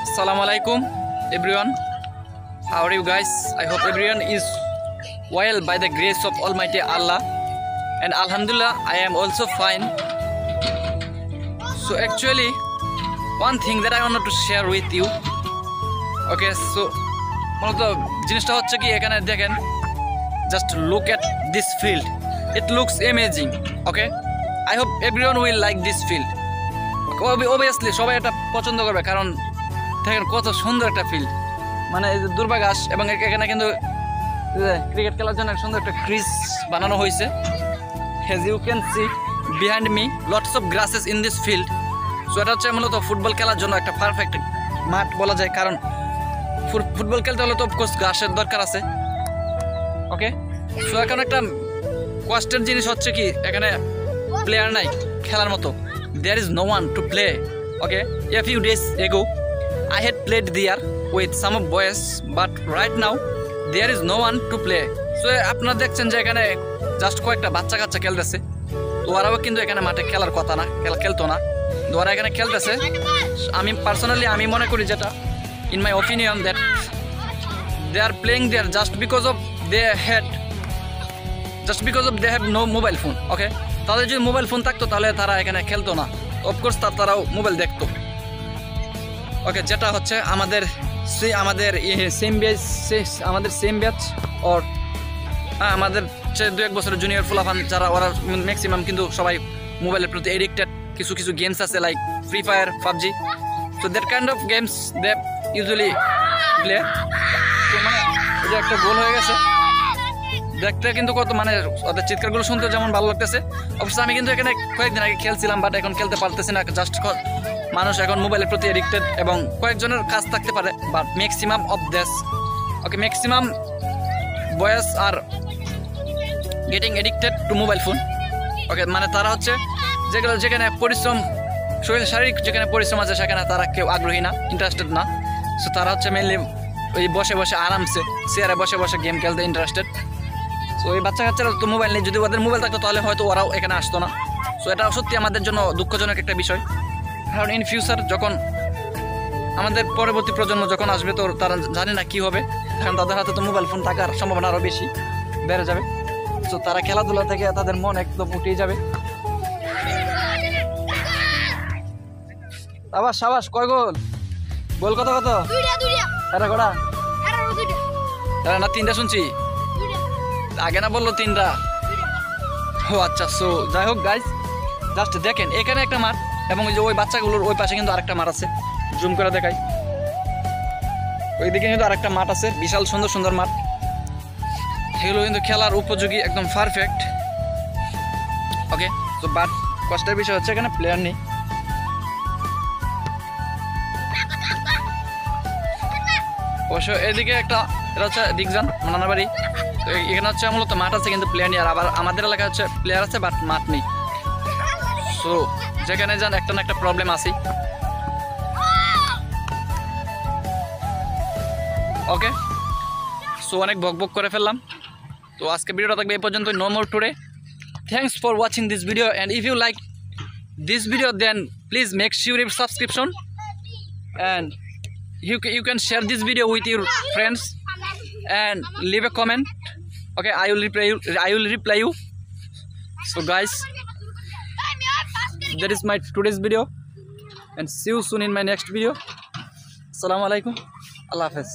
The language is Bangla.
Assalamualaikum everyone. How are you guys? I hope everyone is well by the grace of Almighty Allah, and Alhamdulillah I am also fine. So actually one thing that I wanted to share with you. Okay, so মূলত জিনিসটা হচ্ছে কি এখানে দেখেন, just look at this field. It looks amazing. Okay, I hope everyone will like this field. Obviously সবাই এটা পছন্দ করবে, কারণ দেখেন কত সুন্দর একটা ফিল্ড, মানে এই যে দুর্বা ঘাস, এবং এখানে কিন্তু ক্রিকেট খেলার জন্য সুন্দর একটা ক্রিজ বানানো হয়েছে। As you can see behind me lots of grasses in this field. So এটা হচ্ছে মূলত ফুটবল খেলার জন্য একটা পারফেক্ট মাঠ বলা যায়, কারণ ফুটবল খেলতে হলে তো অফকোর্স ঘাসের দরকার আছে। ওকে, সো এখন একটা কষ্টের জিনিস হচ্ছে কি এখানে প্লেয়ার নাই খেলার মতো। There is no one to play. Okay, a few days ago I had played there with some of boys, but right now there is no one to play. So আপনারা দেখছেন যে এখানে জাস্ট কয়েকটা বাচ্চা কাচ্চা খেলতেছে, তো ওরাও কিন্তু এখানে মাঠে খেলার কথা না, খেলতো না, তো ওরা এখানে খেলতেছে। আমি পার্সোনালি আমি মনে করি যেটা in my opinion that they are playing there just because of they have no mobile phone. Okay, তাদের যদি মোবাইল ফোন থাকতো তাহলে তারা এখানে খেলতো না, অফকোর্স তারাও মোবাইল দেখতো। ওকে, যেটা হচ্ছে আমাদের সেম ব্যাচ ওর আমাদের 2-1 বছরের জুনিয়র ফুলাফান যারা, ওরা ম্যাক্সিমাম কিন্তু সবাই মোবাইলের প্রতি এডিক্টেড। কিছু কিছু গেমস আছে like Free Fire, PUBG, so that kind of games they usually play. তো মানে যে একটা গোল হয়ে গেছে দেখতে কিন্তু কত, মানে ওদের চিৎকারগুলো শুনতে যেমন ভালো লাগতেছে। অবশ্য আমি কিন্তু এখানে কয়েকদিন আগে খেলছিলাম, বাট এখন খেলতে পারতেছি না, জাস্ট মানুষ এখন মোবাইলের প্রতি এডিক্টেড, এবং কয়েকজনের কাজ থাকতে পারে, but maximum of this maximum boys are getting addicted to mobile phone. Okay, মানে তারা হচ্ছে যেখানে পরিশ্রম, শারীরিক যেখানে পরিশ্রম আছে সেখানে তারা কেউ আগ্রহী না, ইন্টারেস্টেড না। সো তারা হচ্ছে মেনলি ওই বসে বসে আরামসে চেয়ারে বসে বসে গেম খেলতে ইন্টারেস্টেড। সো এই বাচ্চা কাচ্চারা তো মোবাইল নেই, যদি ওদের মোবাইল থাকতো তাহলে হয়তো ওরাও এখানে আসতো না। সো এটা সত্যি আমাদের জন্য দুঃখজনক একটা বিষয়, কারণ ইন ফিউচার যখন আমাদের পরবর্তী প্রজন্ম যখন আসবে তো তারা জানে না কি হবে, কারণ তাদের হাতে তো মোবাইল ফোন থাকার সম্ভাবনা আরও বেশি বেড়ে যাবে। সো তারা খেলাধুলা থেকে তাদের মন একদম উঠেই যাবে। আবার সাবাস, কয় গোল কত এটা কটা না 3টা শুনছি, আগে না বললো 3টা। ও আচ্ছা, সো যাই হোক গাইজ, জাস্ট দেখেন এখানে একটা মাঠ, এবং ওই যে ওই বাচ্চাগুলোর ওই পাশে কিন্তু আরেকটা মাঠ আছে, জুম করে দেখাই, ওইদিকে কিন্তু আরেকটা মাঠ আছে, বিশাল সুন্দর সুন্দর মাঠ। এগুলো কিন্তু খেলার উপযোগী, একদম পারফেক্ট। ওকে, তো বাট কষ্টের বিষয় হচ্ছে এখানে প্লেয়ার নেই। অবশ্য এদিকে একটা, এটা হচ্ছে দিকজান নানা বাড়ি, তো এখানে হচ্ছে মূলত মাঠ আছে কিন্তু প্লেয়ার নেই। আর আবার আমাদের এলাকায় হচ্ছে প্লেয়ার আছে বাট মাঠ নেই। সো যেখানে যান একটা না একটা প্রবলেম আছে। ওকে, সো অনেক বক করে ফেললাম, তো আজকে ভিডিওটা থাকবে এই পর্যন্ত। No more today. Thanks for watching this video, and if you like this video then please make sure your subscription, and you can share this video with your friends and leave a comment. Okay, I will reply you. So guys, that is my today's video, and see you soon in my next video. Assalamu alaikum, Allah Hafiz.